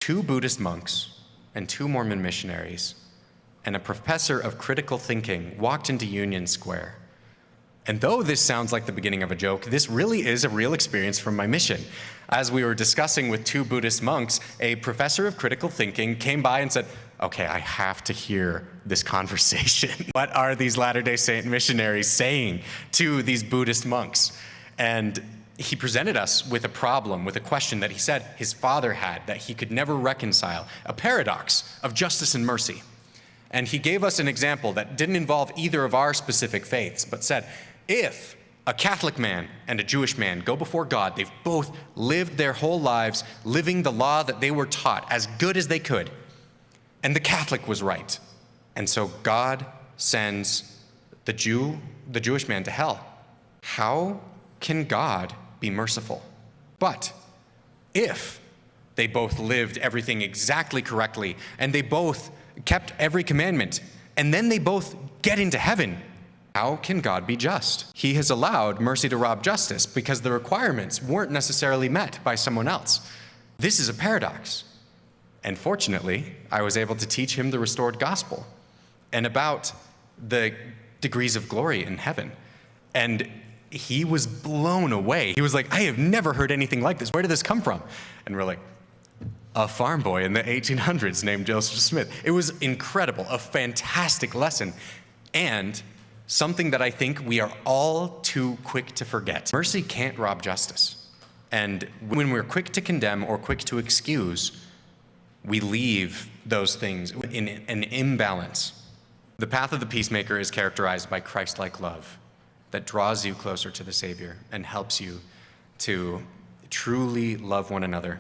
2 Buddhist monks and 2 Mormon missionaries and a professor of critical thinking walked into Union Square. And though this sounds like the beginning of a joke, this really is a real experience from my mission. As we were discussing with 2 Buddhist monks, a professor of critical thinking came by and said, okay, I have to hear this conversation. What are these Latter-day Saint missionaries saying to these Buddhist monks? And he presented us with a problem, with a question that he said his father had that he could never reconcile, a paradox of justice and mercy. And he gave us an example that didn't involve either of our specific faiths, but said, if a Catholic man and a Jewish man go before God, they've both lived their whole lives living the law that they were taught as good as they could, and the Catholic was right. And so God sends the Jewish man to hell. How can God be merciful? But if they both lived everything exactly correctly, and they both kept every commandment, and then they both get into heaven, how can God be just? He has allowed mercy to rob justice because the requirements weren't necessarily met by someone else. This is a paradox. And fortunately, I was able to teach him the restored gospel and about the degrees of glory in heaven. And he was blown away. He was like, I have never heard anything like this. Where did this come from? And we're like, a farm boy in the 1800s named Joseph Smith. It was incredible, a fantastic lesson, and something that I think we are all too quick to forget. Mercy can't rob justice. And when we're quick to condemn or quick to excuse, we leave those things in an imbalance. The path of the peacemaker is characterized by Christ-like love that draws you closer to the Savior and helps you to truly love one another